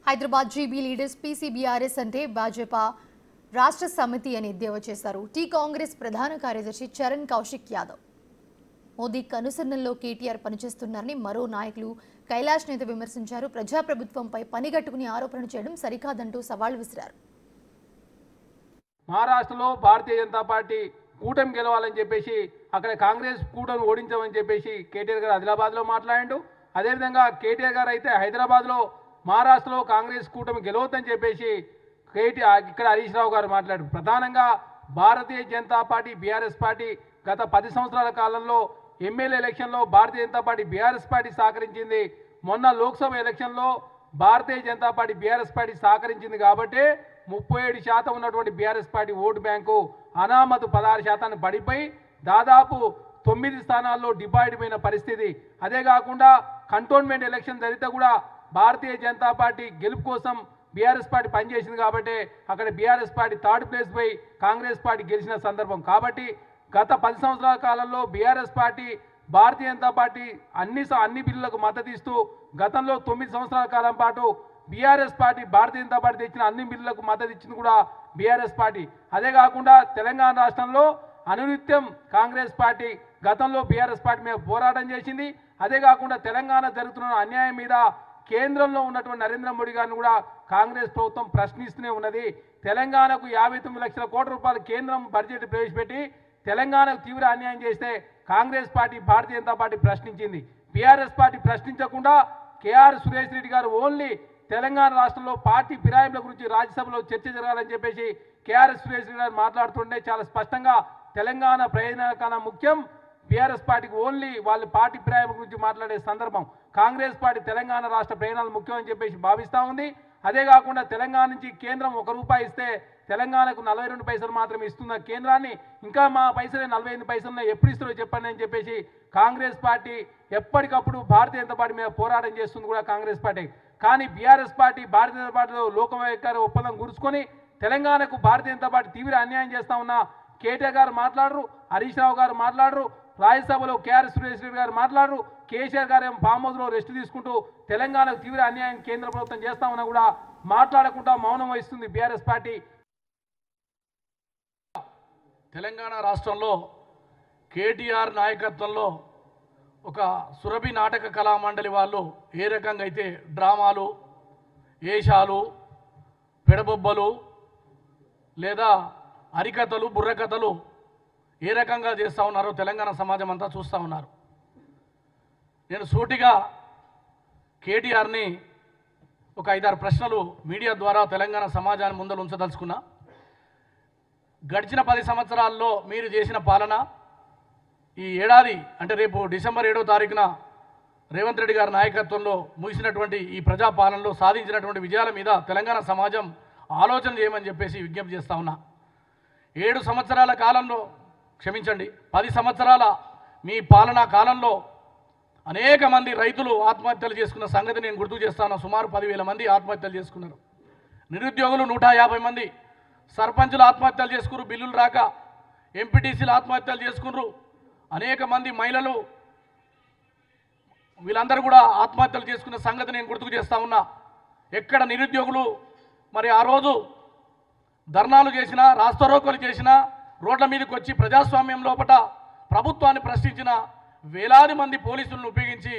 Hyderabad GB leaders పీసీబీఆర్ఎస్ అంటే భాజపా రాష్ట్ర సమితి అని ఎద్దేవా చేశారు. టీ కాంగ్రెస్ ప్రధాన కార్యదర్శి చరణ్ కౌశిక్ యాదవ్ మోదీ కనుసన్నల్లో కేటీఆర్ పనిచేస్తున్నారని మరో నాయకులు కైలాష్ నేత విమర్శించారు. ప్రజాప్రభుత్వంపై పనిగట్టుకుని ఆరోపణలు చేయడం సరికాదంటూ సవాల్ విసిరారు. మహారాష్ట్రలో భారతీయ జనతా పార్టీ కూటమి గెలవాలని చెప్పేసి అక్కడ కాంగ్రెస్ కూటమి ఓడించమని చెప్పేసి కేటీఆర్ గారు ఆదిలాబాద్లో మాట్లాడాడు. అదేవిధంగా కేటీఆర్ గారు అయితే హైదరాబాద్లో మహారాష్ట్రలో కాంగ్రెస్ కూటమి గెలవద్దని చెప్పేసి ఇక్కడ హరీష్ రావు గారు మాట్లాడారు. ప్రధానంగా భారతీయ జనతా పార్టీ బీఆర్ఎస్ పార్టీ గత 10 సంవత్సరాల కాలంలో ఎమ్మెల్యే ఎలక్షన్లో భారతీయ జనతా పార్టీ బీఆర్ఎస్ పార్టీ సహకరించింది. మొన్న లోక్సభ ఎలక్షన్లో భారతీయ జనతా పార్టీ బీఆర్ఎస్ పార్టీ సహకరించింది కాబట్టి 37% ఉన్నటువంటి బీఆర్ఎస్ పార్టీ ఓటు బ్యాంకు అనామతు 16% పడిపోయి దాదాపు 9 స్థానాల్లో డివైడ్ అయిన పరిస్థితి. అదే కాకుండా కంటోన్మెంట్ ఎలక్షన్ జరిగితే కూడా భారతీయ జనతా పార్టీ గెలుపు కోసం బీఆర్ఎస్ పార్టీ పనిచేసింది కాబట్టి అక్కడ బీఆర్ఎస్ పార్టీ 3rd ప్లేస్ పోయి కాంగ్రెస్ పార్టీ గెలిచిన సందర్భం. కాబట్టి గత 10 సంవత్సరాల కాలంలో BRS party Bharatiya Janata party అన్ని బిల్లులకు మద్దతు ఇస్తూ గతంలో 9 సంవత్సరాల కాలం పాటు BRS party Bharatiya Janata party తెచ్చిన అన్ని బిల్లులకు మద్దతు ఇచ్చింది కూడా బీఆర్ఎస్ పార్టీ. అదే కాకుండా తెలంగాణ రాష్ట్రంలో అనునిత్యం కాంగ్రెస్ పార్టీ గతంలో బీఆర్ఎస్ పార్టీ మీద పోరాటం చేసింది. అదే కాకుండా తెలంగాణ జరుగుతున్న అన్యాయం మీద కేంద్రంలో ఉన్నటువంటి నరేంద్ర మోడీ గారిని కూడా కాంగ్రెస్ ప్రభుత్వం ప్రశ్నిస్తూనే ఉన్నది. తెలంగాణకు 59 లక్షల కోట్ల రూపాయలు కేంద్రం బడ్జెట్ ప్రవేశపెట్టి తెలంగాణకు తీవ్ర అన్యాయం చేస్తే కాంగ్రెస్ పార్టీ భారతీయ జనతా పార్టీ ప్రశ్నించింది. బీఆర్ఎస్ పార్టీ ప్రశ్నించకుండా కేఆర్ సురేష్ రెడ్డి గారు ఓన్లీ తెలంగాణ రాష్ట్రంలో పార్టీ ఫిరాయింపుల గురించి రాజ్యసభలో చర్చ జరగాలని చెప్పేసి కేఆర్ సురేష్ రెడ్డి గారు మాట్లాడుతుంటే చాలా స్పష్టంగా తెలంగాణ ప్రయోజనాల కన్నా ముఖ్యం బీఆర్ఎస్ పార్టీకి ఓన్లీ వాళ్ళ పార్టీ ఫిరాయింపుల గురించి మాట్లాడే సందర్భం. కాంగ్రెస్ పార్టీ తెలంగాణ రాష్ట్ర ప్రయోజనాలు ముఖ్యమని చెప్పేసి భావిస్తూ ఉంది. అదే కాకుండా తెలంగాణ నుంచి కేంద్రం ₹1 ఇస్తే తెలంగాణకు 42 పైసలు మాత్రమే ఇస్తున్న కేంద్రాన్ని ఇంకా మా పైసలే 48 పైసలు ఎప్పుడు ఇస్తారో చెప్పండి అని చెప్పేసి కాంగ్రెస్ పార్టీ ఎప్పటికప్పుడు భారతీయ జనతా పార్టీ మీద పోరాటం చేస్తుంది కూడా కాంగ్రెస్ పార్టీ. కానీ బీఆర్ఎస్ పార్టీ భారతీయ జనతా పార్టీలో లోకవేకార ఒప్పందం గురుచుకొని తెలంగాణకు భారతీయ జనతా పార్టీ తీవ్ర అన్యాయం చేస్తూ ఉన్న కేటీఆర్ గారు మాట్లాడరు, హరీష్ రావు గారు మాట్లాడరు, రాజ్యసభలో కేఆర్ సురేష్ రెడ్డి గారు మాట్లాడరు, కేసీఆర్ గారు ఏమో ఫామ్ హౌస్లో రెస్ట్ తీసుకుంటూ తెలంగాణకు తీవ్ర అన్యాయం కేంద్ర ప్రభుత్వం చేస్తా ఉన్నా కూడా మాట్లాడకుండా మౌనం వహిస్తుంది బీఆర్ఎస్ పార్టీ. తెలంగాణ రాష్ట్రంలో కేటీఆర్ నాయకత్వంలో ఒక సురభి నాటక కళామండలి వాళ్ళు ఏ రకంగా అయితే డ్రామాలు, ఏషాలు, పెడబొబ్బలు లేదా హరికథలు, బుర్రకథలు ఏ రకంగా చేస్తూ ఉన్నారో తెలంగాణ సమాజం అంతా చూస్తూ ఉన్నారు. నేను సూటిగా కేటీఆర్ని ఒక 5-6 ప్రశ్నలు మీడియా ద్వారా తెలంగాణ సమాజాన్ని ముందర ఉంచదలుచుకున్నా. గడిచిన 10 సంవత్సరాల్లో మీరు చేసిన పాలన, ఈ ఏడాది అంటే రేపు డిసెంబర్ 7వ తారీఖున రేవంత్ రెడ్డి గారి నాయకత్వంలో ముగిసినటువంటి ఈ ప్రజాపాలనలో సాధించినటువంటి విజయాల మీద తెలంగాణ సమాజం ఆలోచన చేయమని చెప్పేసి విజ్ఞప్తి చేస్తూ ఉన్నా. 7 సంవత్సరాల కాలంలో 10 సంవత్సరాల మీ పాలనా కాలంలో అనేక మంది రైతులు ఆత్మహత్యలు చేసుకున్న సంగతి నేను గుర్తు చేస్తాను. సుమారు 10,000 మంది ఆత్మహత్యలు చేసుకున్నారు. నిరుద్యోగులు 150 మంది, సర్పంచులు ఆత్మహత్యలు చేసుకున్నారు బిల్లులు రాక, ఎంపీటీసీలు ఆత్మహత్యలు చేసుకున్నారు, అనేక మంది మహిళలు వీళ్ళందరూ కూడా ఆత్మహత్యలు చేసుకున్న సంగతి నేను గుర్తుకు చేస్తా ఉన్నా. ఎక్కడ నిరుద్యోగులు మరి ఆ రోజు ధర్నాలు చేసినా, రాస్తారోకోలు చేసినా, రోడ్ల మీదకి వచ్చి ప్రజాస్వామ్యం లోపల ప్రభుత్వాన్ని ప్రశ్నించిన వేలాది మంది పోలీసులను ఉపయోగించి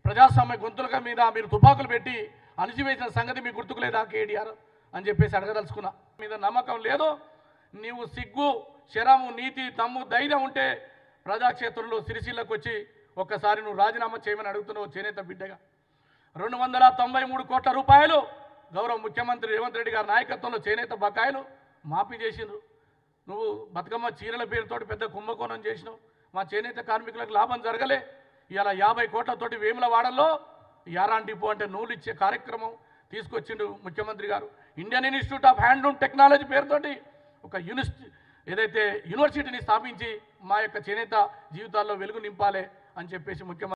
ప్రజాస్వామ్య గొంతుల మీద మీరు తుపాకులు పెట్టి అణిచివేసిన సంగతి మీకు గుర్తుకు లేదా కేటీఆర్ అని చెప్పేసి అడగదలుచుకున్నా. మీద నమ్మకం లేదు, నీవు సిగ్గు, శరము, నీతి, దమ్ము, ధైర్యం ఉంటే ప్రజాక్షేత్రంలో సిరిసిల్లకు వచ్చి ఒక్కసారి నువ్వు రాజీనామా చేయమని అడుగుతున్నావు చేనేత బిడ్డగా. 293 కోట్ల రూపాయలు గౌరవ ముఖ్యమంత్రి రేవంత్ రెడ్డి గారి నాయకత్వంలో చేనేత బకాయిలు మాఫీ చేసిండ్రు. నువ్వు బతుకమ్మ చీరల పేరుతోటి పెద్ద కుంభకోణం చేసినావు. మా చేనేత కార్మికులకు లాభం జరగలే. ఇలా 50 కోట్లతోటి వేములవాడలో యారాన్ డిపో అంటే నూలు ఇచ్చే కార్యక్రమం తీసుకొచ్చిండు ముఖ్యమంత్రి గారు. Indian institute of handloom technology పేరుతోటి ఒక యూనివర్సిటీని స్థాపించి మా యొక్క చేనేత జీవితాల్లో వెలుగు నింపాలి అని చెప్పేసి ముఖ్యమంత్రి